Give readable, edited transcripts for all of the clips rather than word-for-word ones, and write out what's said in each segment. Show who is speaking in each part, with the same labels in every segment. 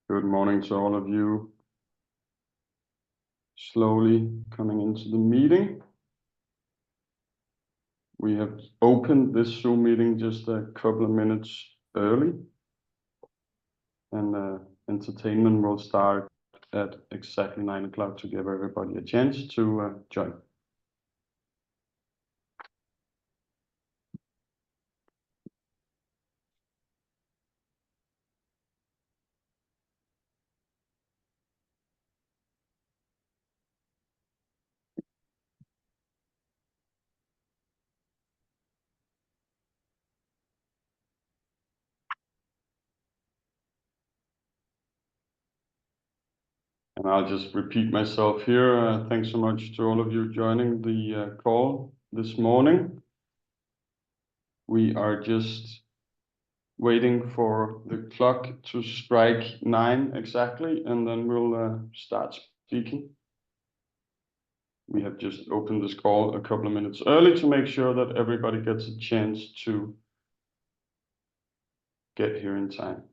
Speaker 1: Good morning to all of you slowly coming into the meeting. We have opened this Zoom meeting just a couple of minutes early, and entertainment will start at exactly 9 o'clock to give everybody a chance to join. And I'll just repeat myself here. Thanks so much to all of you joining the call this morning. We are just waiting for the clock to strike 9 exactly, and then we'll start speaking. We have just opened this call a couple of minutes early to make sure that everybody gets a chance to get here in time.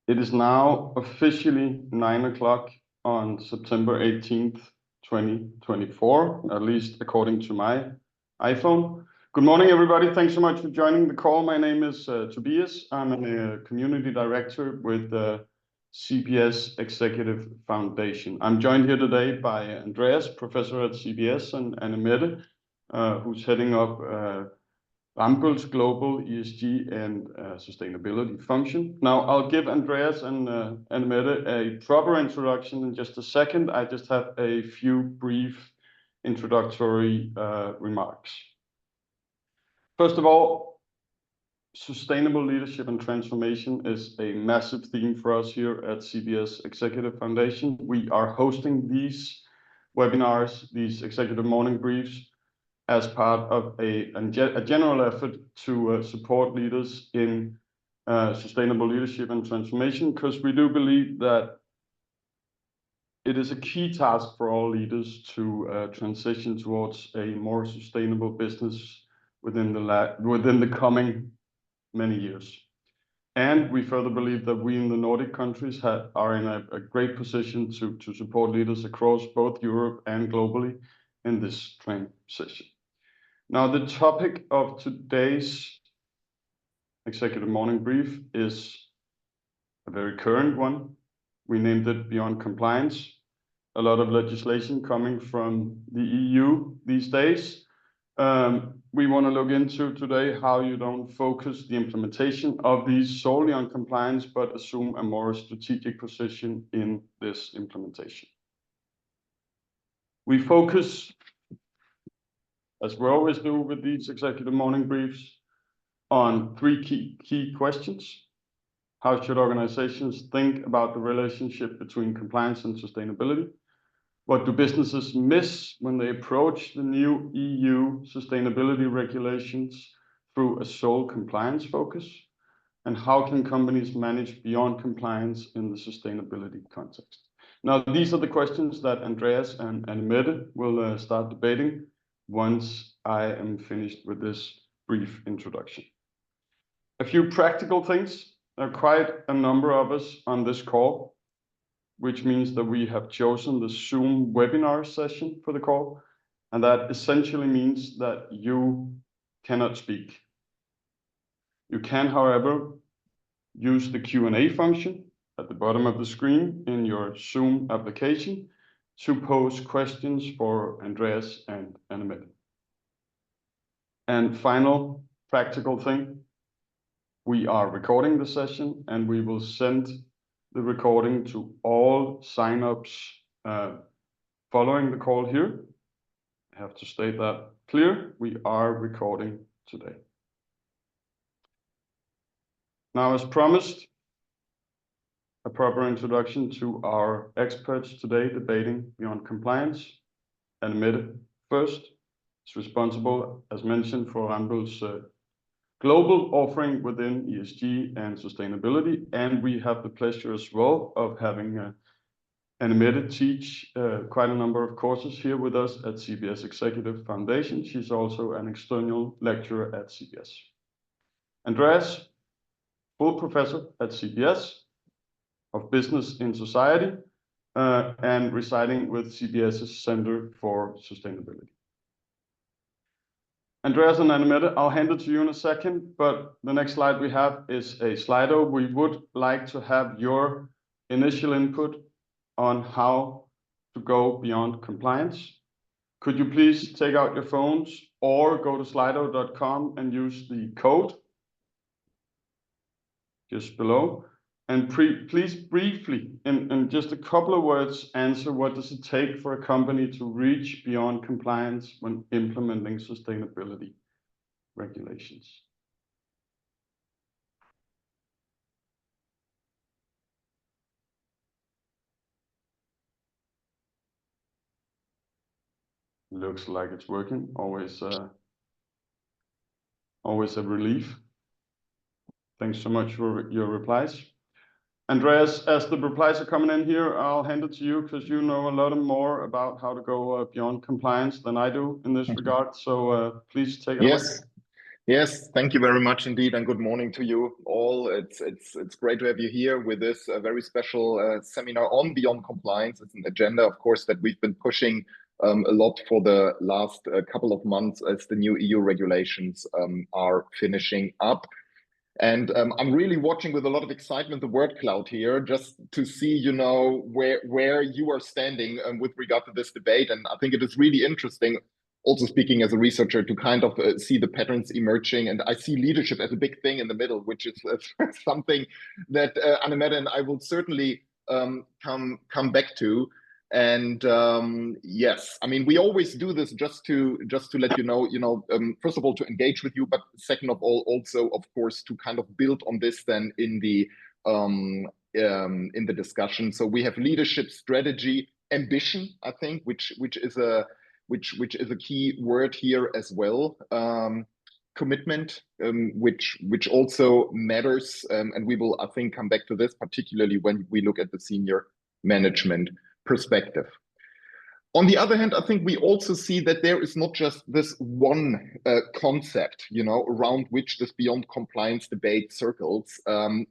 Speaker 1: It is now officially 9 o'clock on September 18th, 2024, at least according to my iPhone. Good morning, everybody. Thanks so much for joining the call. My name is Tobias. I'm a community director with the CBS Executive Foundation. I'm joined here today by Andreas, professor at CBS, and Mette, who's heading up Ramboll's global ESG and sustainability function. Now, I'll give Andreas and Mette a proper introduction in just a second. I just have a few brief introductory remarks. First of all, sustainable leadership and transformation is a massive theme for us here at CBS Executive Foundation. We are hosting these webinars, these executive morning briefs, as part of a general effort to support leaders in sustainable leadership and transformation, because we do believe that it is a key task for all leaders to transition towards a more sustainable business within the coming many years. And we further believe that we in the Nordic countries are in a great position to support leaders across both Europe and globally in this transition. Now, the topic of today's executive morning brief is a very current one. We named it Beyond Compliance. A lot of legislation coming from the EU these days. We want to look into today how you don't focus the implementation of these solely on compliance, but assume a more strategic position in this implementation. We focus, as we always do with these executive morning briefs, on three key questions. How should organizations think about the relationship between compliance and sustainability? What do businesses miss when they approach the new EU sustainability regulations through a sole compliance focus? And how can companies manage beyond compliance in the sustainability context? Now, these are the questions that Andreas and Mette will start debating once I am finished with this brief introduction. A few practical things. There are quite a number of us on this call, which means that we have chosen the Zoom webinar session for the call. And that essentially means that you cannot speak. You can, however, use the Q&A function at the bottom of the screen in your Zoom application to pose questions for Andreas and Mette. And final practical thing, we are recording the session and we will send the recording to all signups following the call here. I have to state that clear. We are recording today. Now, as promised, a proper introduction to our experts today debating beyond compliance. And Mette first is responsible, as mentioned, for Ramboll's global offering within ESG and sustainability. And we have the pleasure as well of having Mette teach quite a number of courses here with us at CBS Executive Foundation. She's also an external lecturer at CBS. Andreas, full professor at CBS of Business in Society and residing with CBS's Center for Sustainability. Andreas and Mette, I'll hand it to you in a second, but the next slide we have is a Slido. We would like to have your initial input on how to go beyond compliance. Could you please take out your phones or go to slido.com and use the code just below? And please briefly, in just a couple of words, answer what does it take for a company to reach beyond compliance when implementing sustainability regulations? Looks like it's working. Always a relief. Thanks so much for your replies. Andreas, as the replies are coming in here, I'll hand it to you because you know a lot more about how to go beyond compliance than I do in this regard. So please take it away.
Speaker 2: Yes, thank you very much indeed, and good morning to you all. It's great to have you here with this very special seminar on beyond compliance. It's an agenda, of course, that we've been pushing a lot for the last couple of months as the new EU regulations are finishing up. And I'm really watching with a lot of excitement the word cloud here, just to see, you know, where you are standing with regard to this debate. And I think it is really interesting, also speaking as a researcher, to kind of see the patterns emerging. And I see leadership as a big thing in the middle, which is something that Mette and I will certainly come back to. And yes, I mean, we always do this just to let you know, first of all, to engage with you, but second of all, also, of course, to kind of build on this then in the discussion. So we have leadership, strategy, ambition, I think, which is a key word here as well. Commitment, which also matters, and we will, I think, come back to this, particularly when we look at the senior management perspective. On the other hand, I think we also see that there is not just this one concept, you know, around which this beyond compliance debate circles.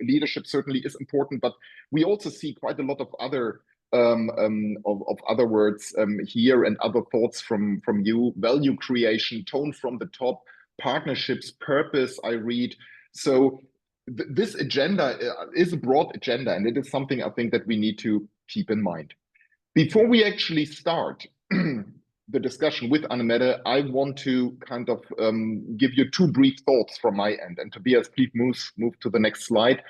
Speaker 2: Leadership certainly is important, but we also see quite a lot of other other words here and other thoughts from you. Value creation, tone from the top, partnerships, purpose, I read. So this agenda is a broad agenda, and it is something I think that we need to keep in mind. Before we actually start the discussion with Mette, I want to kind of give you two brief thoughts from my end. And Tobias, please move to the next slide.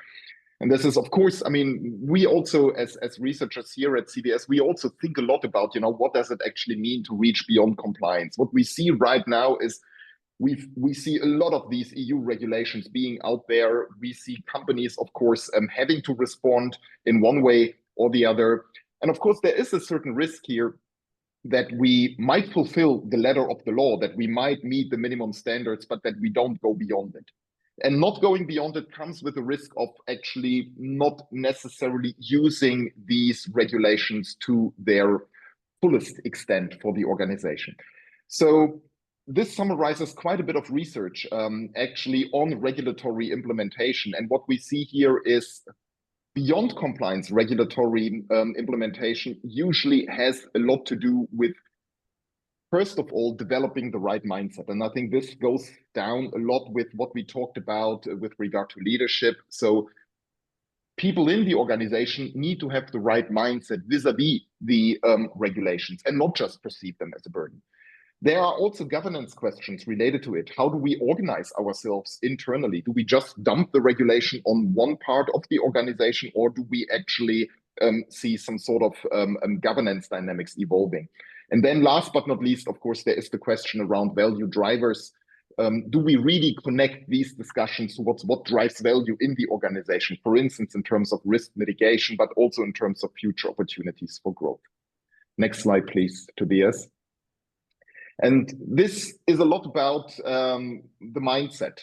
Speaker 2: And this is, of course, I mean, we also, as researchers here at CBS, we also think a lot about, you know, what does it actually mean to reach beyond compliance? What we see right now is we see a lot of these EU regulations being out there. We see companies, of course, having to respond in one way or the other. And of course, there is a certain risk here that we might fulfill the letter of the law, that we might meet the minimum standards, but that we don't go beyond it. And not going beyond it comes with the risk of actually not necessarily using these regulations to their fullest extent for the organization. So this summarizes quite a bit of research actually on regulatory implementation. And what we see here is beyond compliance regulatory implementation usually has a lot to do with, first of all, developing the right mindset. And I think this goes down a lot with what we talked about with regard to leadership. So people in the organization need to have the right mindset vis-a-vis the regulations and not just perceive them as a burden. There are also governance questions related to it. How do we organize ourselves internally? Do we just dump the regulation on one part of the organization, or do we actually see some sort of governance dynamics evolving? And then last but not least, of course, there is the question around value drivers. Do we really connect these discussions towards what drives value in the organization, for instance, in terms of risk mitigation, but also in terms of future opportunities for growth? Next slide, please, Tobias. And this is a lot about the mindset.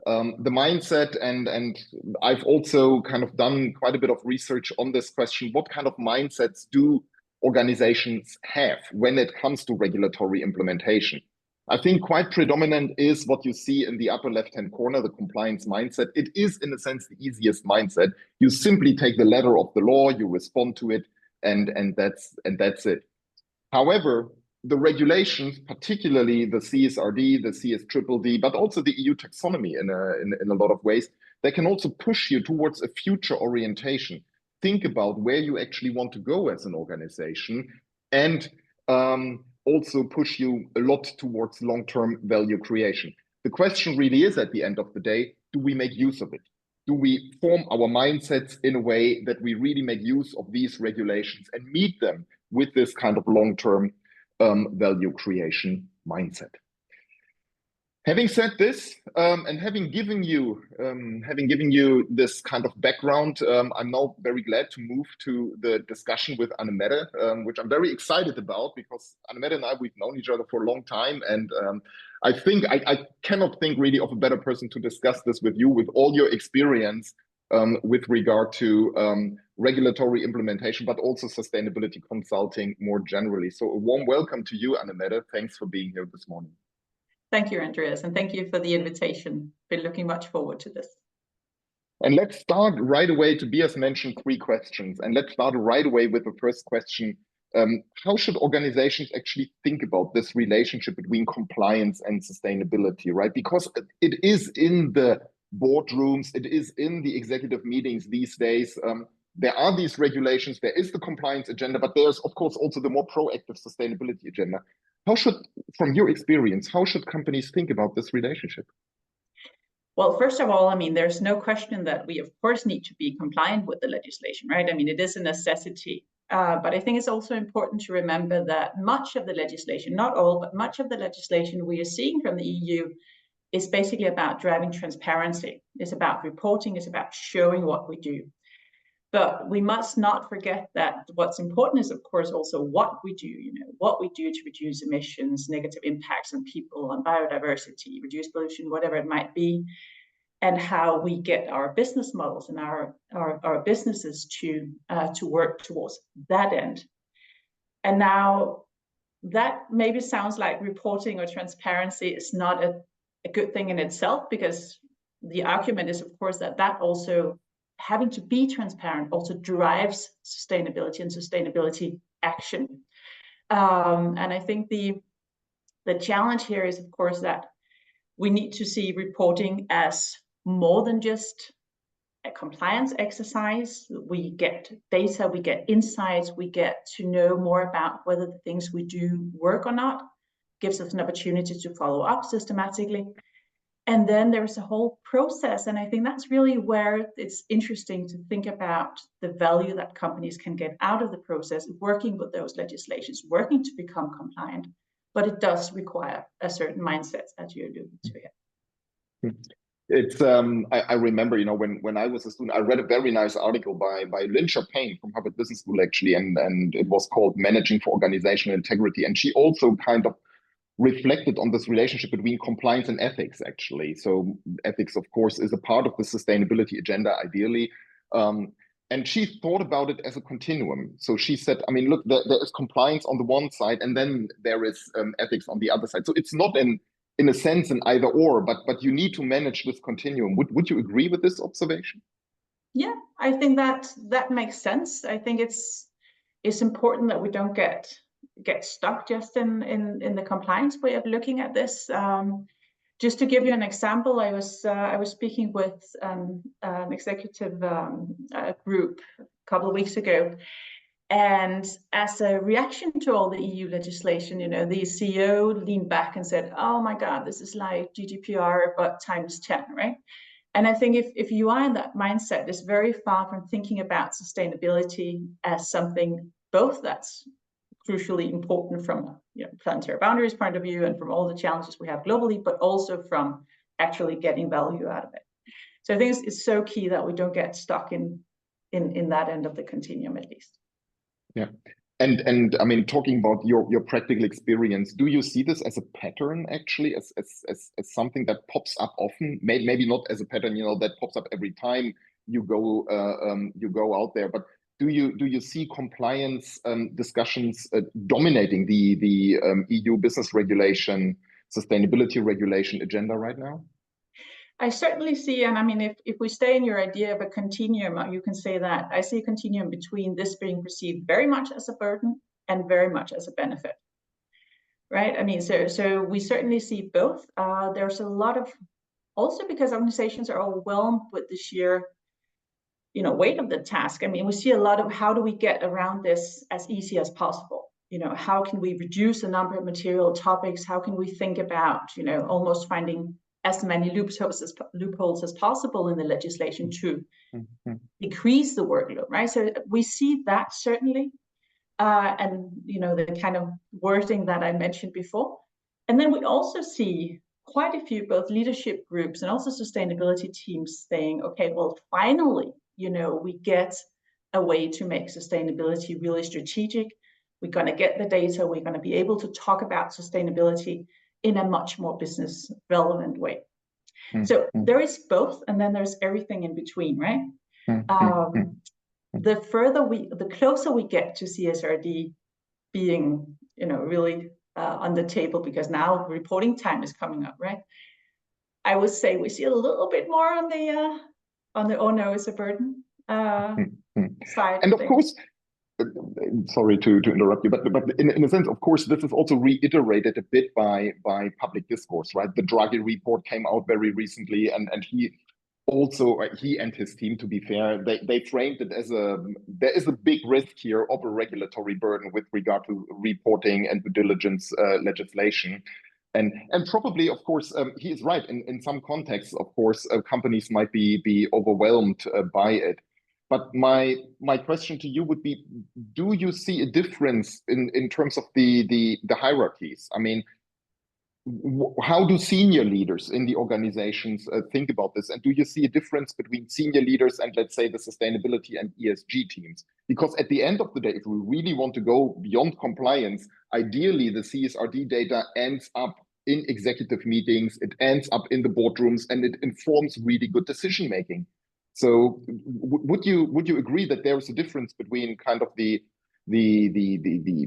Speaker 2: And I've also kind of done quite a bit of research on this question. What kind of mindsets do organizations have when it comes to regulatory implementation? I think quite predominant is what you see in the upper left-hand corner, the compliance mindset. It is, in a sense, the easiest mindset. You simply take the letter of the law, you respond to it, and that's it. However, the regulations, particularly the CSRD, the CSDDD, but also the EU taxonomy in a lot of ways, they can also push you towards a future orientation. Think about where you actually want to go as an organization, and also push you a lot towards long-term value creation. The question really is, at the end of the day, do we make use of it? Do we form our mindsets in a way that we really make use of these regulations and meet them with this kind of long-term value creation mindset? Having said this, and having given you this kind of background, I'm now very glad to move to the discussion with Mette, which I'm very excited about, because Mette and I, we've known each other for a long time, and I think I cannot think really of a better person to discuss this with you, with all your experience with regard to regulatory implementation, but also sustainability consulting more generally. So a warm welcome to you, Mette. Thanks for being here this morning.
Speaker 3: Thank you, Andreas, and thank you for the invitation. Been looking much forward to this.
Speaker 2: And let's start right away. Tobias mentioned 3 questions, and let's start right away with the first question. How should organizations actually think about this relationship between compliance and sustainability, right? Because it is in the boardrooms, it is in the executive meetings these days. There are these regulations, there is the compliance agenda, but there's, of course, also the more proactive sustainability agenda. From your experience, how should companies think about this relationship?
Speaker 3: Well, first of all, I mean, there's no question that we, of course, need to be compliant with the legislation, right? I mean, it is a necessity. But I think it's also important to remember that much of the legislation, not all, but much of the legislation we are seeing from the EU is basically about driving transparency. It's about reporting, it's about showing what we do. But we must not forget that what's important is, of course, also what we do, what we do to reduce emissions, negative impacts on people, on biodiversity, reduce pollution, whatever it might be, and how we get our business models and our businesses to work towards that end. And now that maybe sounds like reporting or transparency is not a good thing in itself, because the argument is, of course, that also having to be transparent also drives sustainability and sustainability action. And I think the challenge here is, of course, that we need to see reporting as more than just a compliance exercise. We get data, we get insights, we get to know more about whether the things we do work or not, gives us an opportunity to follow up systematically. And then there's a whole process. And I think that's really where it's interesting to think about the value that companies can get out of the process, working with those legislations, working to become compliant. But it does require a certain mindset, as you alluded to here.
Speaker 2: It's I remember, when I was a student, I read a very nice article by Lynn Chapin from Harvard Business School, actually, and it was called Managing for Organizational Integrity. And she also kind of reflected on this relationship between compliance and ethics, actually. So ethics, of course, is a part of the sustainability agenda, ideally. And she thought about it as a continuum. So she said, I mean, look, there is compliance on the one side, and then there is ethics on the other side. So it's not in a sense an either or, but you need to manage this continuum. Would you agree with this observation?
Speaker 3: Yeah, I think that makes sense. I think it's important that we don't get stuck just in the compliance way of looking at this. Just to give you an example, I was speaking with an executive group a couple of weeks ago, and as a reaction to all the EU legislation, the CEO leaned back and said, "Oh my God, this is like GDPR but times 10, right?" And I think if you are in that mindset, it's very far from thinking about sustainability as something both that's crucially important from planetary boundaries point of view and from all the challenges we have globally, but also from actually getting value out of it. So I think it's so key that we don't get stuck in that end of the continuum, at least.
Speaker 2: Yeah. And I mean, talking about your practical experience, do you see this as a pattern, actually, as something that pops up often? Maybe not as a pattern, that pops up every time you go out there, but do you see compliance discussions dominating the EU business regulation, sustainability regulation agenda right now?
Speaker 3: I certainly see, and I mean, if we stay in your idea of a continuum, you can say that I see a continuum between this being perceived very much as a burden and very much as a benefit, right? I mean, so we certainly see both. There's a lot of, also because organizations are overwhelmed with the sheer, weight of the task. I mean, we see a lot of how do we get around this as easy as possible? How can we reduce the number of material topics? How can we think about, almost finding as many loopholes as possible in the legislation to decrease the workload, right? So we see that certainly, and the kind of wording that I mentioned before. And then we also see quite a few both leadership groups and also sustainability teams saying, okay, well, finally, we get a way to make sustainability really strategic. We're going to get the data. We're going to be able to talk about sustainability in a much more business relevant way. So there is both, and then there's everything in between, right? The closer we get to CSRD being, really on the table, because now reporting time is coming up, right? I would say we see a little bit more on the oh no, it's a burden side.
Speaker 2: And of course, sorry to interrupt you, but in a sense, of course, this is also reiterated a bit by public discourse, right? The Draghi report came out very recently, and he and his team, to be fair, they framed it as there is a big risk here of a regulatory burden with regard to reporting and due diligence legislation. And probably, of course, he is right. In some contexts, of course, companies might be overwhelmed by it. But my question to you would be, do you see a difference in terms of the hierarchies? I mean, how do senior leaders in the organizations think about this? And do you see a difference between senior leaders and, let's say, the sustainability and ESG teams? Because at the end of the day, if we really want to go beyond compliance, ideally the CSRD data ends up in executive meetings, it ends up in the boardrooms, and it informs really good decision making. So would you agree that there is a difference between kind of the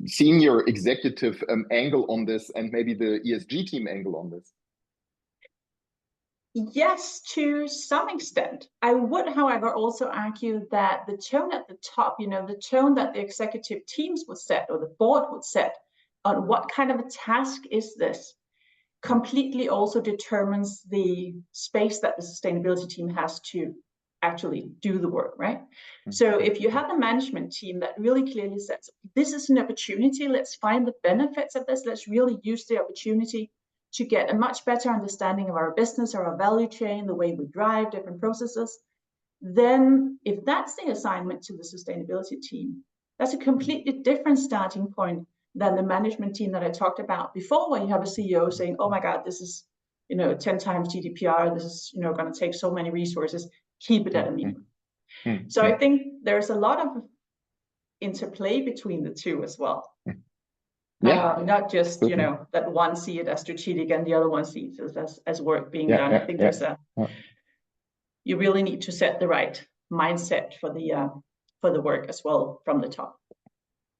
Speaker 2: senior executive angle on this and maybe the ESG team angle on this?
Speaker 3: Yes, to some extent. I would, however, also argue that the tone at the top, the tone that the executive teams would set or the board would set on what kind of a task is this, completely also determines the space that the sustainability team has to actually do the work, right? So if you have a management team that really clearly says, this is an opportunity, let's find the benefits of this, let's really use the opportunity to get a much better understanding of our business or our value chain, the way we drive different processes, then if that's the assignment to the sustainability team, that's a completely different starting point than the management team that I talked about before, where you have a CEO saying, oh my God, this is 10 times GDPR, this is going to take so many resources, keep it at a minimum. So I think there's a lot of interplay between the two as well. Not just that one see it as strategic and the other one sees it as work being done. I think there's you really need to set the right mindset for the work as well from the top.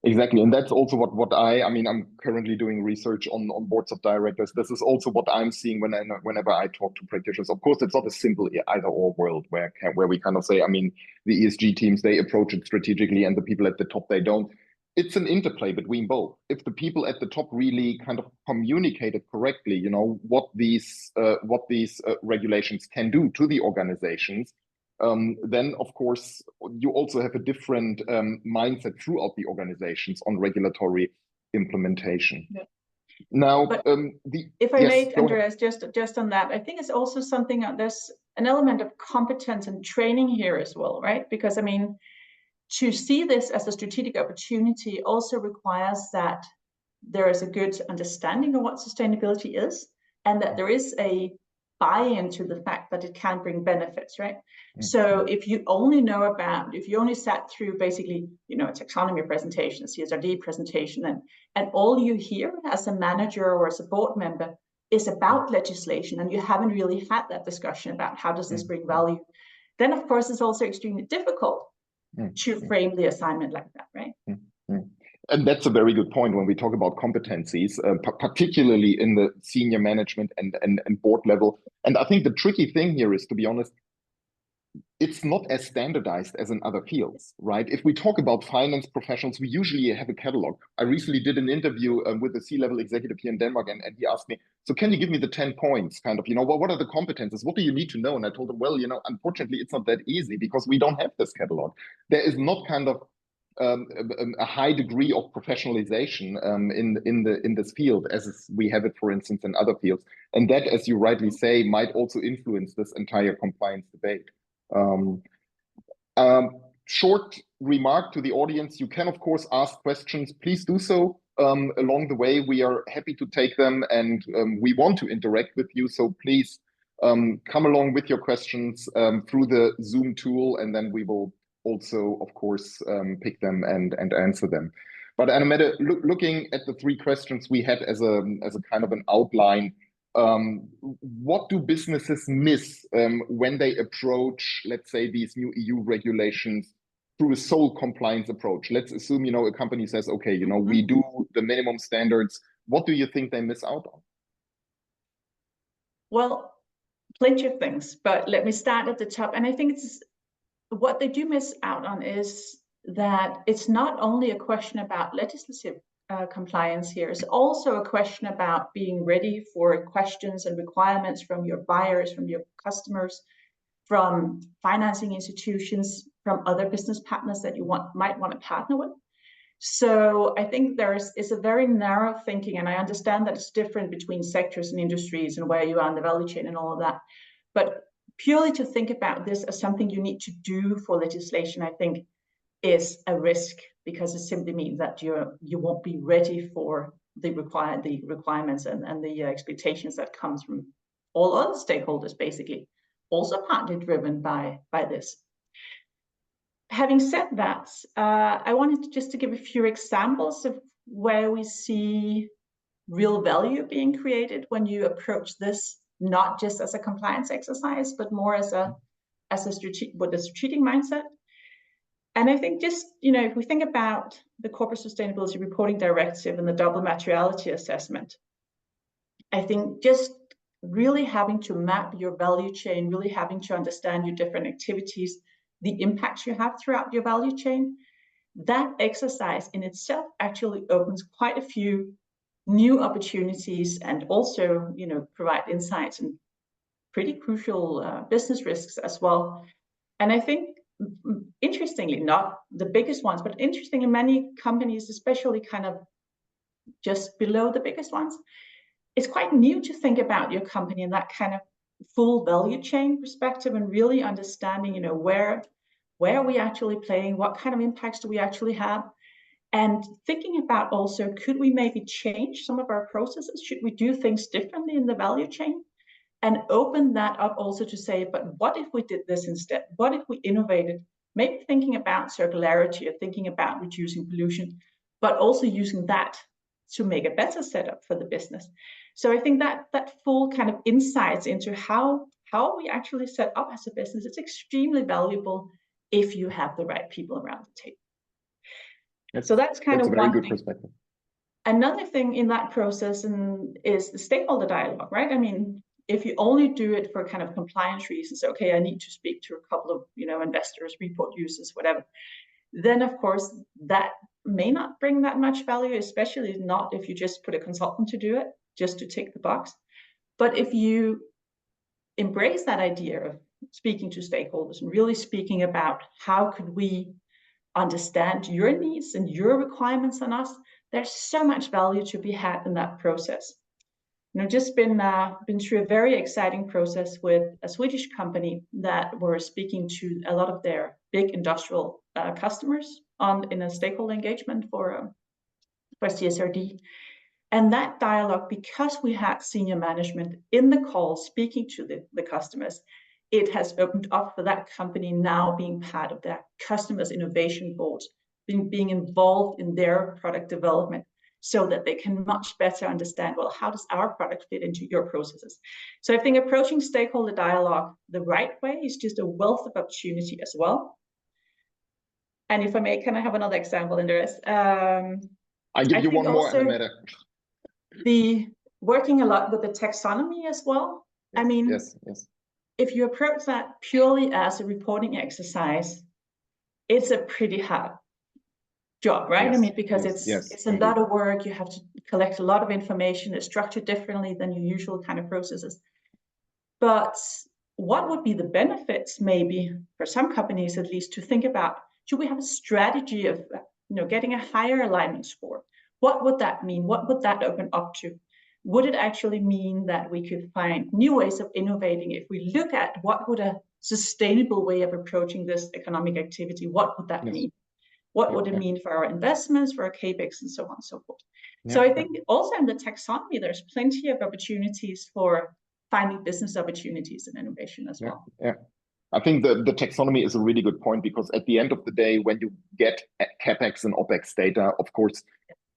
Speaker 2: Exactly, and that's also what I'm currently doing research on boards of directors. This is also what I'm seeing whenever I talk to practitioners. Of course, it's not a simple either-or world where we kind of say, the ESG teams, they approach it strategically and the people at the top, they don't. It's an interplay between both. If the people at the top really kind of communicate it correctly, what these regulations can do to the organizations, then of course you also have a different mindset throughout the organizations on regulatory implementation. Now,
Speaker 3: if I may, Andreas, just on that, I think it's also something there's an element of competence and training here as well, right? Because to see this as a strategic opportunity also requires that there is a good understanding of what sustainability is, and that there is a buy-in to the fact that it can bring benefits, right? So if you only sat through basically, a taxonomy presentation, a CSRD presentation, and all you hear as a manager or as a board member is about legislation, and you haven't really had that discussion about how does this bring value, then of course it's also extremely difficult to frame the assignment like that, right?
Speaker 2: And that's a very good point when we talk about competencies, particularly in the senior management and board level. And I think the tricky thing here is, to be honest, it's not as standardized as in other fields, right? If we talk about finance professionals, we usually have a catalog. I recently did an interview with a C-level executive here in Denmark, and he asked me, so can you give me the 10 points, kind of, what are the competences? What do you need to know? And I told him, well, unfortunately, it's not that easy because we don't have this catalog. There is not kind of a high degree of professionalization in this field as we have it, for instance, in other fields. And that, as you rightly say, might also influence this entire compliance debate. Short remark to the audience: you can of course ask questions. Please do so along the way. We are happy to take them, and we want to interact with you, so please come along with your questions through the Zoom tool, and then we will also of course pick them and answer them. But Mette, looking at the 3 questions we had as a kind of an outline, what do businesses miss when they approach, let's say, these new EU regulations through a sole compliance approach? Let's assume, a company says, okay, we do the minimum standards. What do you think they miss out on?
Speaker 3: Well, plenty of things, but let me start at the top. And I think what they do miss out on is that it's not only a question about legislative compliance here. It's also a question about being ready for questions and requirements from your buyers, from your customers, from financing institutions, from other business partners that you might want to partner with. So I think it's a very narrow thinking, and I understand that it's different between sectors and industries and where you are in the value chain and all of that. But purely to think about this as something you need to do for legislation, I think, is a risk, because it simply means that you won't be ready for the requirements and the expectations that comes from all other stakeholders, basically, also partly driven by this. Having said that, I wanted just to give a few examples of where we see real value being created when you approach this, not just as a compliance exercise, but more as a strategic mindset. And I think just, if we think about the Corporate Sustainability Reporting Directive and the double materiality assessment, I think just really having to map your value chain, really having to understand your different activities, the impacts you have throughout your value chain, that exercise in itself actually opens quite a few new opportunities, and also, provide insights and pretty crucial business risks as well. And I think, interestingly, not the biggest ones, but interestingly, many companies, especially kind of just below the biggest ones, it's quite new to think about your company in that kind of full value chain perspective, and really understanding, where are we actually playing, what kind of impacts do we actually have, and thinking about also, could we maybe change some of our processes? Should we do things differently in the value chain? And open that up also to say, but what if we did this instead? What if we innovated? Maybe thinking about circularity or thinking about reducing pollution, but also using that to make a better setup for the business. So I think that full kind of insights into how we actually set up as a business, it's extremely valuable if you have the right people around the table. So that's kind of
Speaker 2: a very good perspective.
Speaker 3: Another thing in that process is the stakeholder dialogue, right? I mean, if you only do it for kind of compliance reasons, okay, I need to speak to a couple of, investors, report users, whatever, then of course that may not bring that much value, especially not if you just put a consultant to do it, just to tick the box. But if you embrace that idea of speaking to stakeholders and really speaking about how could we understand your needs and your requirements on us, there's so much value to be had in that process. just been through a very exciting process with a Swedish company that were speaking to a lot of their big industrial customers in a stakeholder engagement for CSRD. And that dialogue, because we had senior management in the call speaking to the customers, it has opened up for that company now being part of their customers' innovation board, being involved in their product development, so that they can much better understand, well, how does our product fit into your processes? So I think approaching stakeholder dialogue the right way is just a wealth of opportunity as well. And if I may, can I have another example, Andreas?
Speaker 2: I give you one more, Mette.
Speaker 3: The working a lot with the taxonomy as well.
Speaker 2: Yes,
Speaker 3: I mean,
Speaker 2: yes.
Speaker 3: If you approach that purely as a reporting exercise, it's a pretty hard job, right?
Speaker 2: Yes,
Speaker 3: I mean, because
Speaker 2: yes,
Speaker 3: it's a lot of work. You have to collect a lot of information. It's structured differently than your usual kind of processes. But what would be the benefits, maybe for some companies at least, to think about? Should we have a strategy of getting a higher alignment score? What would that mean? What would that open up to? Would it actually mean that we could find new ways of innovating? If we look at what would a sustainable way of approaching this economic activity, what would that mean? What would it mean for our investments, for our capex, and so on and so forth? So I think also in the taxonomy, there's plenty of opportunities for finding business opportunities and innovation as well.
Speaker 2: Yeah. I think the taxonomy is a really good point, because at the end of the day, when you get capex and opex data, of course,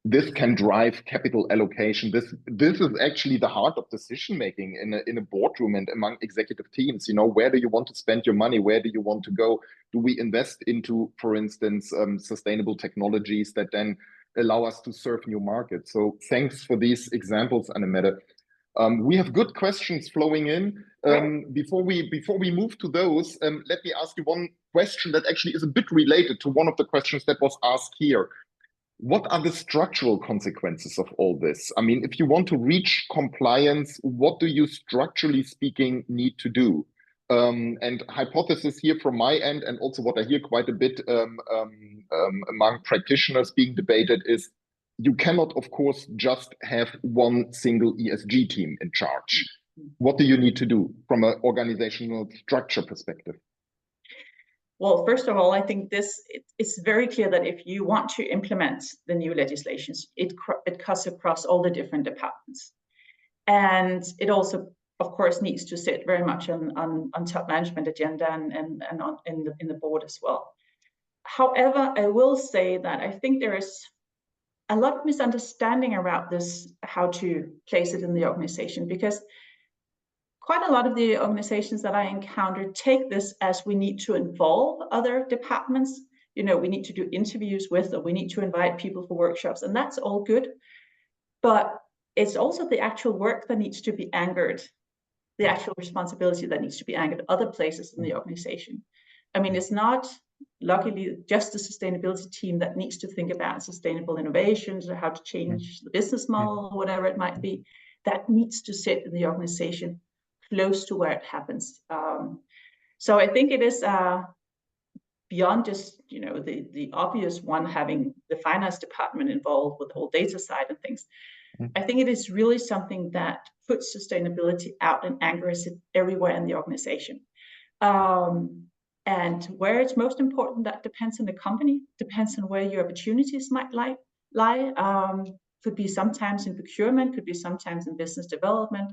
Speaker 2: this can drive capital allocation. This is actually the heart of decision making in a boardroom and among executive teams. Where do you want to spend your money? Where do you want to go? Do we invest into, for instance, sustainable technologies that then allow us to serve new markets? So thanks for these examples, Mette. We have good questions flowing in. Before we move to those, let me ask you one question that actually is a bit related to one of the questions that was asked here. What are the structural consequences of all this? I mean, if you want to reach compliance, what do you, structurally speaking, need to do? And hypothesis here from my end, and also what I hear quite a bit among practitioners being debated, is you cannot, of course, just have one single ESG team in charge. What do you need to do from an organizational structure perspective?
Speaker 3: Well, first of all, I think it's very clear that if you want to implement the new legislations, it cuts across all the different departments. And it also, of course, needs to sit very much on top management agenda and in the board as well. However, I will say that I think there is a lot of misunderstanding around this, how to place it in the organization, because quite a lot of the organizations that I encountered take this as we need to involve other departments. We need to do interviews with, or we need to invite people for workshops, and that's all good. But it's also the actual work that needs to be anchored, the actual responsibility that needs to be anchored other places in the organization. I mean, it's not, luckily, just the sustainability team that needs to think about sustainable innovations or how to change the business model, or whatever it might be. That needs to sit in the organization close to where it happens. So I think it is beyond just the obvious one, having the finance department involved with the whole data side and things. I think it is really something that puts sustainability out and anchors it everywhere in the organization. And where it's most important, that depends on the company, depends on where your opportunities might lie. Could be sometimes in procurement, could be sometimes in business development,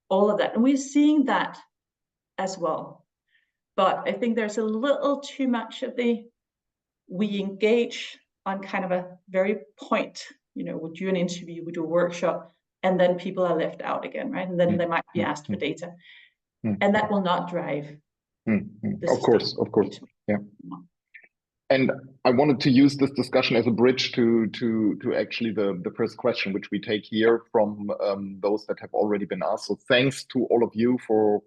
Speaker 3: all of that. And we're seeing that as well. But I think there's a little too much of we engage on kind of a very point, we do an interview, we do a workshop, and then people are left out again, right? And then they might be asked for data. And that will not drive.
Speaker 2: Of course. Yeah. And I wanted to use this discussion as a bridge to actually the first question, which we take here from those that have already been asked. So thanks to all of you for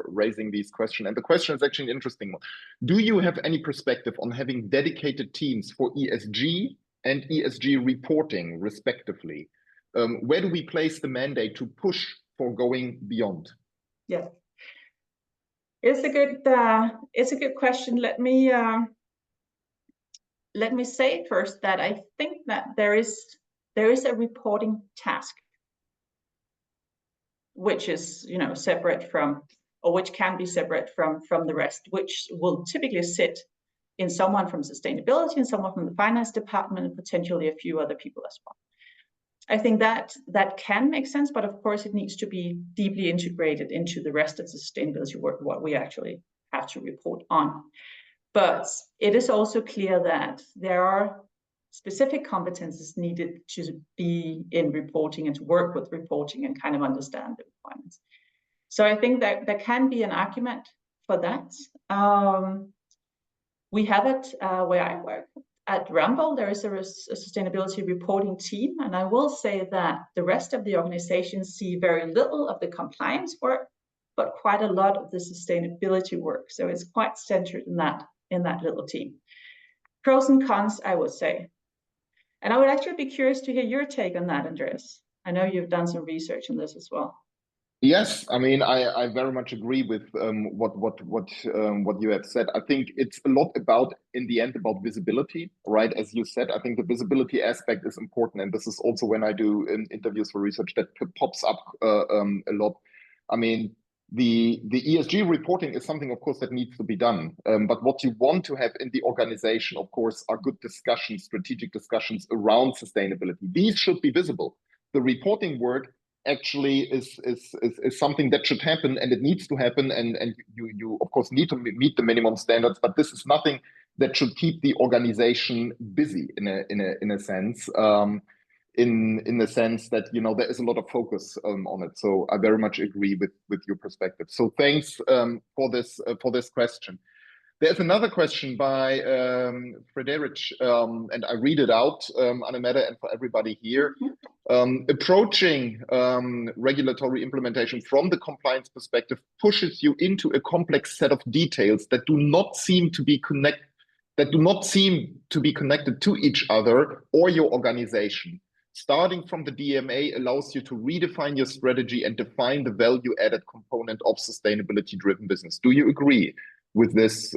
Speaker 2: raising these questions. And the question is actually an interesting one. Do you have any perspective on having dedicated teams for ESG and ESG reporting, respectively? Where do we place the mandate to push for going beyond?
Speaker 3: Yeah, it's a good question. Let me say first that I think that there is a reporting task. which is, you know, separate from, or which can be separate from the rest, which will typically sit in someone from sustainability and someone from the finance department and potentially a few other people as well. I think that can make sense, but of course it needs to be deeply integrated into the rest of the sustainability work, what we actually have to report on. But it is also clear that there are specific competences needed to be in reporting and to work with reporting and kind of understand the requirements. So I think that there can be an argument for that. We have it where I work. At Ramboll, there is a sustainability reporting team, and I will say that the rest of the organization see very little of the compliance work, but quite a lot of the sustainability work. So it's quite centered in that little team. Pros and cons, I would say. And I would actually be curious to hear your take on that, Andreas. I know you've done some research on this as well.
Speaker 2: Yes, I mean, I very much agree with what you have said. I think it's a lot about, in the end, about visibility, right? As you said, I think the visibility aspect is important, and this is also when I do interviews for research that pops up a lot. I mean, the ESG reporting is something, of course, that needs to be done. But what you want to have in the organization, of course, are good discussions, strategic discussions around sustainability. These should be visible. The reporting work actually is something that should happen, and it needs to happen, and you of course need to meet the minimum standards, but this is nothing that should keep the organization busy in a sense, in the sense that, you know, there is a lot of focus on it. So I very much agree with your perspective. So thanks for this question. There's another question by Frederic, and I read it out, Mette, and for everybody here. Approaching regulatory implementation from the compliance perspective pushes you into a complex set of details that do not seem to be connected to each other or your organization. Starting from the DMA allows you to redefine your strategy and define the value-added component of sustainability-driven business. Do you agree with this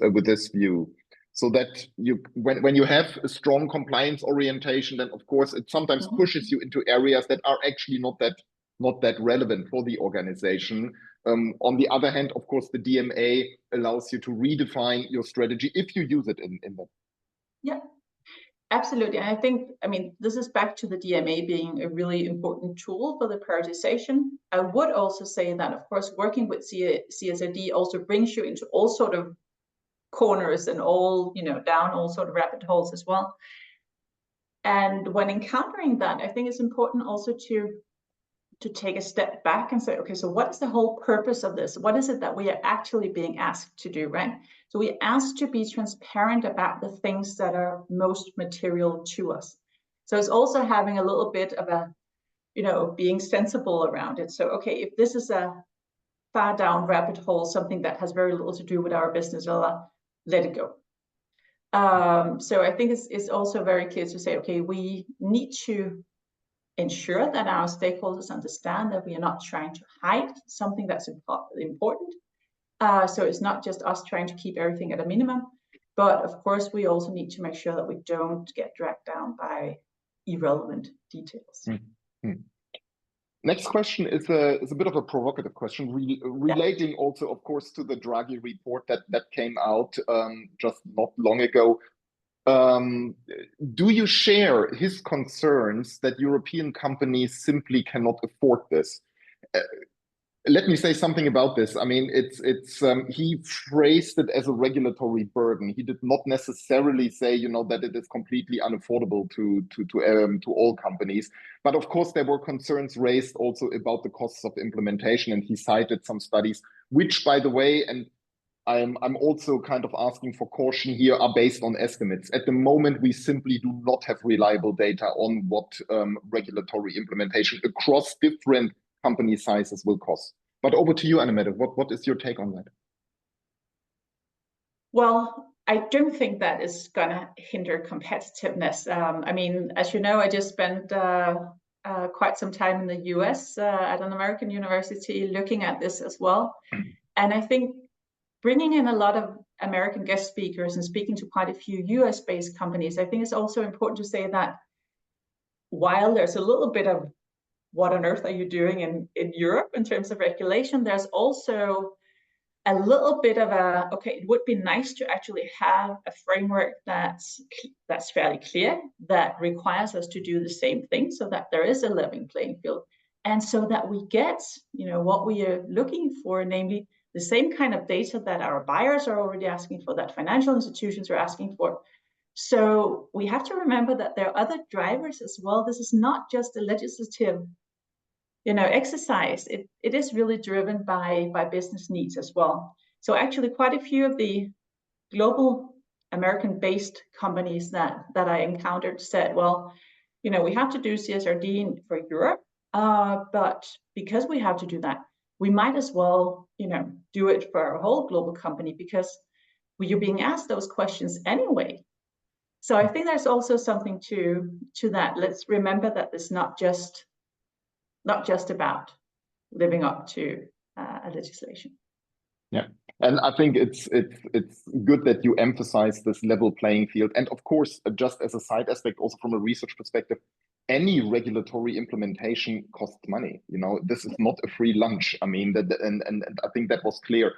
Speaker 2: view? So that when you have a strong compliance orientation, then of course it sometimes pushes you into areas that are actually not that relevant for the organization. On the other hand, of course, the DMA allows you to redefine your strategy if you use it in that.
Speaker 3: Yeah, absolutely. And I mean, this is back to the DMA being a really important tool for the prioritization. I would also say that, of course, working with CSRD also brings you into all sort of corners and all, you know, down all sort of rabbit holes as well. And when encountering that, I think it's important also to take a step back and say, okay, so what is the whole purpose of this? What is it that we are actually being asked to do, right? So we're asked to be transparent about the things that are most material to us. So it's also having a little bit of a, you know, being sensible around it. So, okay, if this is a far down rabbit hole, something that has very little to do with our business, let it go. So I think it's also very clear to say, okay, we need to ensure that our stakeholders understand that we are not trying to hide something that's important. So it's not just us trying to keep everything at a minimum, but of course we also need to make sure that we don't get dragged down by irrelevant details.
Speaker 2: Next question is a bit of a provocative question, relating also, of course, to the Draghi report that came out just not long ago. Do you share his concerns that European companies simply cannot afford this? Let me say something about this. I mean, he phrased it as a regulatory burden. He did not necessarily say, you know, that it is completely unaffordable to all companies. But of course, there were concerns raised also about the costs of implementation, and he cited some studies, which, by the way, and I'm also kind of asking for caution here, are based on estimates. At the moment, we simply do not have reliable data on what regulatory implementation across different company sizes will cost. But over to you, Mette. What is your take on that?
Speaker 3: Well, I don't think that is going to hinder competitiveness. I mean, as you know, I just spent quite some time in the US at an American university looking at this as well. And I think bringing in a lot of American guest speakers and speaking to quite a few US-based companies, I think it's also important to say that while there's a little bit of what on earth are you doing in Europe in terms of regulation, there's also a little bit of a, okay, it would be nice to actually have a framework that's fairly clear, that requires us to do the same thing, so that there is a level playing field, and so that we get, what we are looking for, namely the same kind of data that our buyers are already asking for, that financial institutions are asking for. So we have to remember that there are other drivers as well. This is not just a legislative exercise. It is really driven by business needs as well. So actually quite a few of the global American-based companies that I encountered said, well, we have to do CSRD for Europe, but because we have to do that, we might as well, do it for a whole global company, because you're being asked those questions anyway. So I think there's also something to that. Let's remember that it's not just about living up to a legislation.
Speaker 2: Yeah, and I think it's good that you emphasize this level playing field. And of course, just as a side aspect, also from a research perspective, any regulatory implementation costs money. This is not a free lunch. I mean, and I think that was clear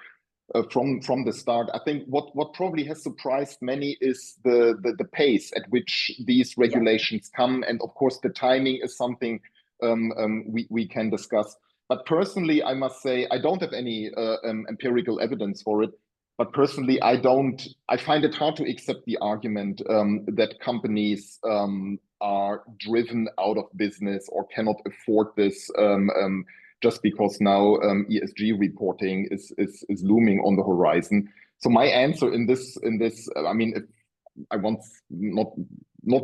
Speaker 2: from the start. I think what probably has surprised many is the pace at which these regulations come, and of course the timing is something we can discuss. But personally, I must say, I don't have any empirical evidence for it. But personally, I find it hard to accept the argument that companies are driven out of business or cannot afford this just because now ESG reporting is looming on the horizon. So my answer in this, I mean, I once, not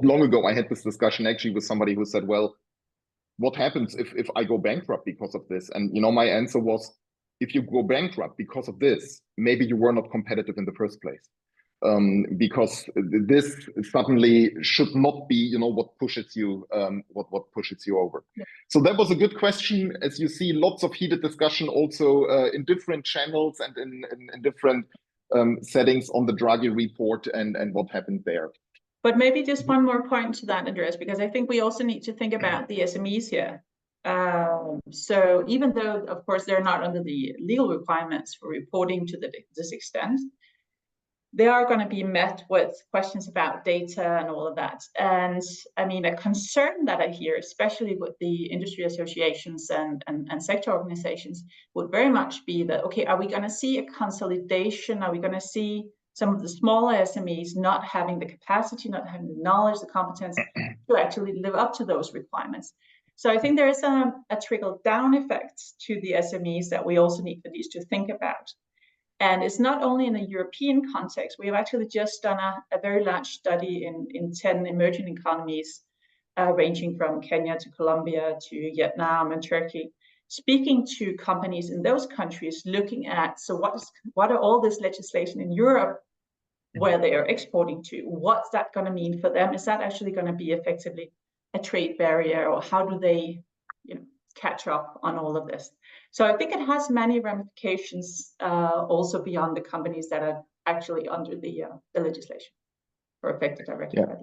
Speaker 2: long ago, I had this discussion actually with somebody who said, well, what happens if I go bankrupt because of this? And my answer was, if you go bankrupt because of this, maybe you were not competitive in the first place. Because this suddenly should not be, what pushes you, what pushes you over. Yeah. So that was a good question. As you see, lots of heated discussion also in different channels and in different settings on the Draghi report and what happened there.
Speaker 3: But maybe just one more point to that, Andreas, because I think we also need to think about the SMEs here. So even though, of course, they're not under the legal requirements for reporting to this extent, they are going to be met with questions about data and all of that. And I mean, a concern that I hear, especially with the industry associations and sector organizations, would very much be that, okay, are we going to see a consolidation? Are we going to see some of the smaller SMEs not having the capacity, not having the knowledge, the competence to actually live up to those requirements? So I think there is a trickle-down effect to the SMEs that we also need for these to think about. And it's not only in a European context. We have actually just done a very large study in 10 emerging economies, ranging from Kenya to Colombia to Vietnam and Turkey, speaking to companies in those countries, looking at, so what are all this legislation in Europe where they are exporting to? What's that going to mean for them? Is that actually going to be effectively a trade barrier, or how do they catch up on all of this? So I think it has many ramifications also beyond the companies that are actually under the legislation or affected directly by it.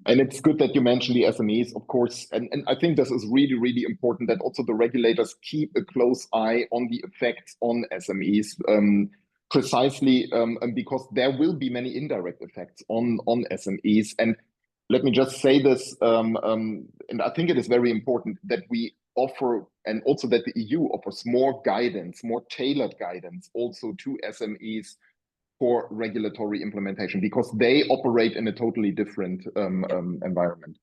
Speaker 2: And it's good that you mentioned the SMEs, of course. And I think this is really, really important that also the regulators keep a close eye on the effects on SMEs, precisely because there will be many indirect effects on SMEs. And let me just say this, and I think it is very important that we offer, and also that the EU offers more guidance, more tailored guidance also to SMEs for regulatory implementation, because they operate in a totally different environment.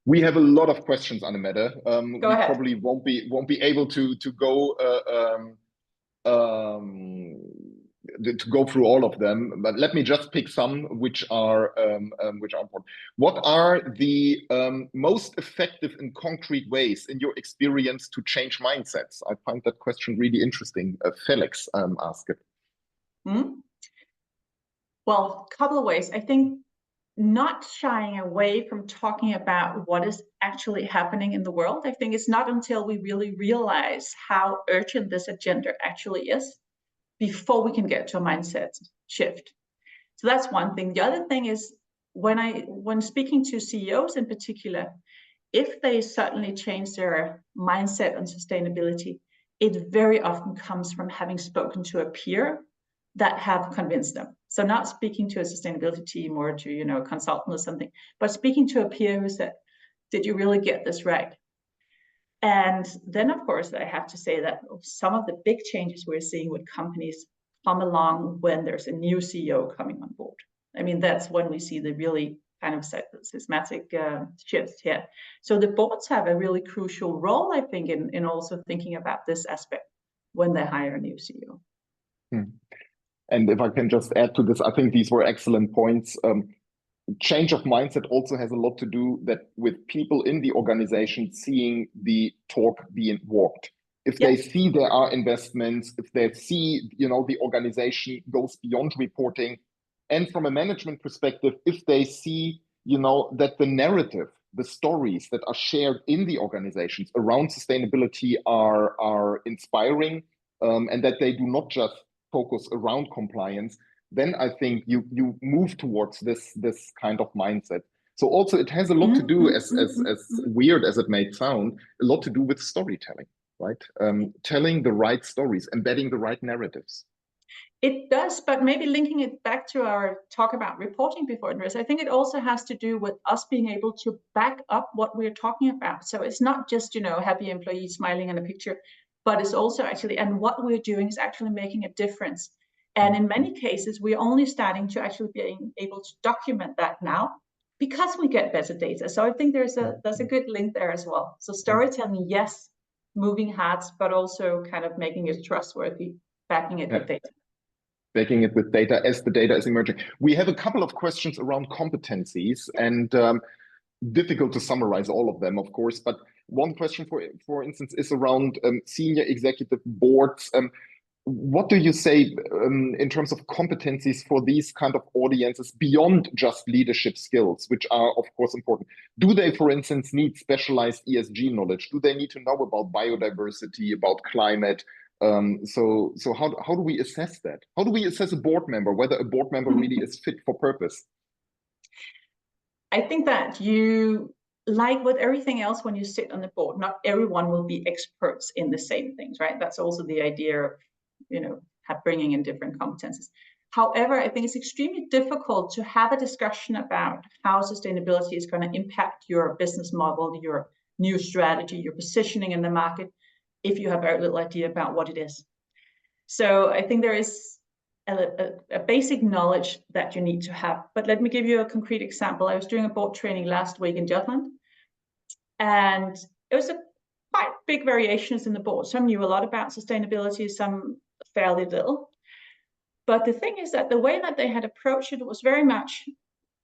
Speaker 2: We have a lot of questions, Mette. We probably won't be able to go through all of them, but let me just pick some which are important. What are the most effective and concrete ways, in your experience, to change mindsets? I find that question really interesting. Felix asked it.
Speaker 3: Well, a couple of ways. I think not shying away from talking about what is actually happening in the world. I think it's not until we really realize how urgent this agenda actually is before we can get to a mindset shift. So that's one thing. The other thing is, when speaking to CEOs in particular, if they suddenly change their mindset on sustainability, it very often comes from having spoken to a peer that have convinced them. So not speaking to a sustainability team or to, you know, a consultant or something, but speaking to a peer who said, did you really get this right? And then, of course, I have to say that some of the big changes we're seeing with companies come along when there's a new CEO coming on board. I mean, that's when we see the really kind of systematic shifts here. So the boards have a really crucial role, I think, in also thinking about this aspect when they hire a new CEO.
Speaker 2: And if I can just add to this, I think these were excellent points. Change of mindset also has a lot to do that with people in the organization seeing the talk being walked. If they see there are investments, if they see, you know, the organization goes beyond reporting, and from a management perspective, if they see, you know, that the narrative, the stories that are shared in the organizations around sustainability are inspiring, and that they do not just focus around compliance, then I think you move towards this kind of mindset. So also it has a lot to do, as weird as it may sound, a lot to do with storytelling, right? Telling the right stories, embedding the right narratives.
Speaker 3: It does, but maybe linking it back to our talk about reporting before, Andreas, I think it also has to do with us being able to back up what we're talking about. So it's not just, you know, happy employees smiling in a picture, but it's also actually, and what we're doing is actually making a difference. And in many cases, we're only starting to actually being able to document that now because we get better data. So I think there's a good link there as well. So storytelling, yes, moving hearts, but also kind of making it trustworthy, backing it with data.
Speaker 2: Backing it with data as the data is emerging. We have a couple of questions around competencies, and difficult to summarize all of them, of course. But one question, for instance, is around senior executive boards. What do you say in terms of competencies for these kind of audiences beyond just leadership skills, which are, of course, important? Do they, for instance, need specialized ESG knowledge? Do they need to know about biodiversity, about climate? So how do we assess that? How do we assess a board member, whether a board member really is fit for purpose?
Speaker 3: I think that you, like with everything else, when you sit on the board, not everyone will be experts in the same things, right? That's also the idea of, you know, bringing in different competencies. However, I think it's extremely difficult to have a discussion about how sustainability is going to impact your business model, your new strategy, your positioning in the market, if you have very little idea about what it is. So I think there is a basic knowledge that you need to have. But let me give you a concrete example. I was doing a board training last week in Jutland, and it was quite big variations in the board. Some knew a lot about sustainability, some fairly little. But the thing is that the way that they had approached it was very much,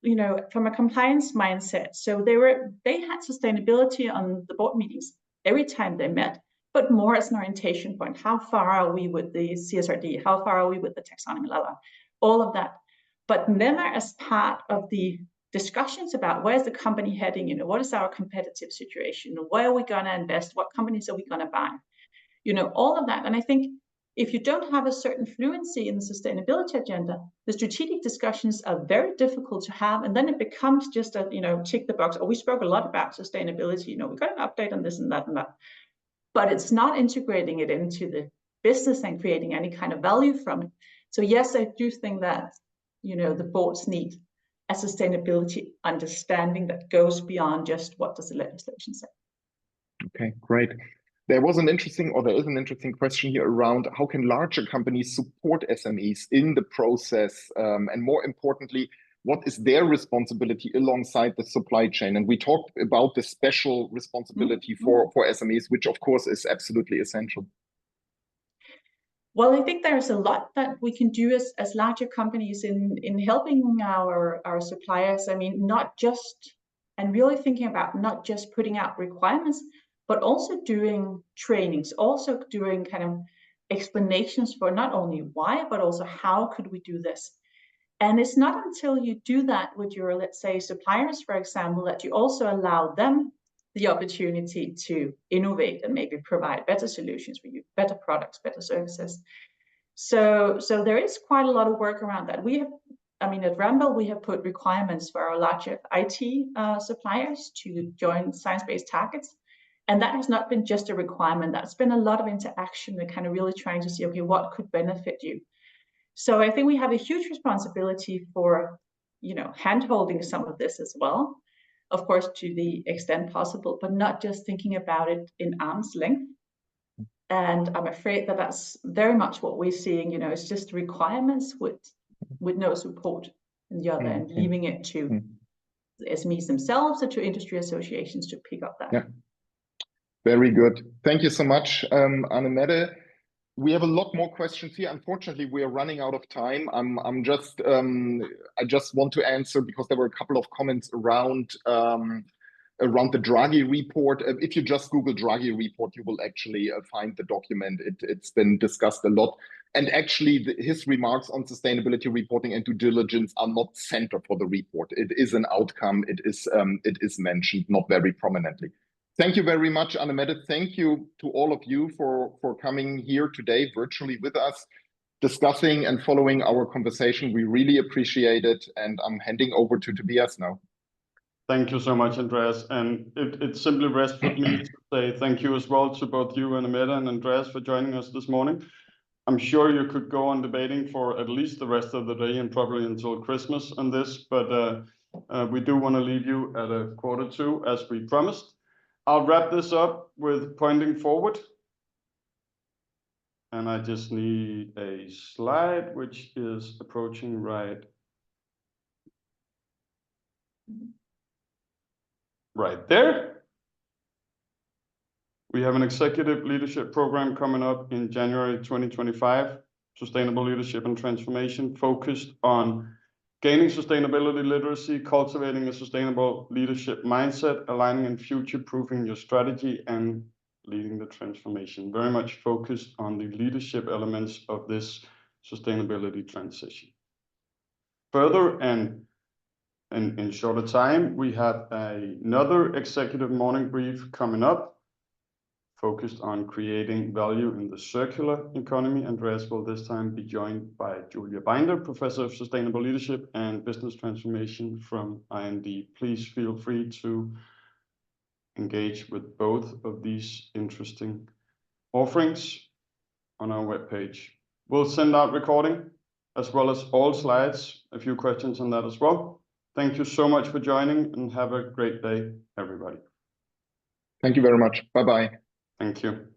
Speaker 3: you know, from a compliance mindset. So they had sustainability on the board meetings every time they met, but more as an orientation point. How far are we with the CSRD? How far are we with the taxonomy? All of that, but never as part of the discussions about where's the company heading, you know, what is our competitive situation, where are we going to invest, what companies are we going to buy, you know, all of that. And I think if you don't have a certain fluency in the sustainability agenda, the strategic discussions are very difficult to have, and then it becomes just a, you know, tick the box. Oh, we spoke a lot about sustainability, you know, we got an update on this and that and that, but it's not integrating it into the business and creating any kind of value from it. So yes, I do think that, you know, the boards need a sustainability understanding that goes beyond just what does the legislation say. Okay,
Speaker 2: great. There is an interesting question here around how can larger companies support SMEs in the process, and more importantly, what is their responsibility alongside the supply chain? And we talked about the special responsibility for SMEs, which of course is absolutely essential.
Speaker 3: Well, I think there's a lot that we can do as larger companies in helping our suppliers. I mean, not just, and really thinking about not just putting out requirements, but also doing trainings, also doing kind of explanations for not only why, but also how could we do this. And it's not until you do that with your, let's say, suppliers, for example, that you also allow them the opportunity to innovate and maybe provide better solutions for you, better products, better services. So there is quite a lot of work around that. We have I mean, at Ramboll, we have put requirements for our larger IT suppliers to join science-based targets. And that has not been just a requirement. That's been a lot of interaction and kind of really trying to see, okay, what could benefit you? So I think we have a huge responsibility for, hand-holding some of this as well, of course, to the extent possible, but not just thinking about it in arm's length. And I'm afraid that that's very much what we're seeing, it's just requirements with no support on the other end, leaving it to the SMEs themselves or to industry associations to pick up that.
Speaker 2: Yeah. Very good. Thank you so much, Mette. We have a lot more questions here. Unfortunately, we are running out of time. I just want to answer because there were a couple of comments around the Draghi report. If you just Google Draghi report, you will actually find the document. It's been discussed a lot. And actually, his remarks on sustainability reporting and due diligence are not center for the report. It is an outcome. It is mentioned, not very prominently. Thank you very much, Mette. Thank you to all of you for coming here today virtually with us, discussing and following our conversation. We really appreciate it. And I'm handing over to Tobias now.
Speaker 1: Thank you so much, Andreas. And it simply rests with me to say thank you as well to both you, Mette and Andreas, for joining us this morning. I'm sure you could go on debating for at least the rest of the day and probably until Christmas on this, but we do want to leave you at 1:45 as we promised. I'll wrap this up with pointing forward. And I just need a slide, which is approaching right there. We have an executive leadership program coming up in January 2025, Sustainable Leadership and Transformation, focused on gaining sustainability literacy, cultivating a sustainable leadership mindset, aligning and future-proofing your strategy, and leading the transformation. Very much focused on the leadership elements of this sustainability transition. Further, and in shorter time, we have another executive morning brief coming up, focused on creating value in the circular economy. Andreas will this time be joined by Julia Binder, Professor of Sustainable Leadership and Business Transformation from IND. Please feel free to engage with both of these interesting offerings on our webpage. We'll send out recording as well as all slides, a few questions on that as well. Thank you so much for joining and have a great day, everybody.
Speaker 2: Thank you very much. Bye-bye.
Speaker 1: Thank you.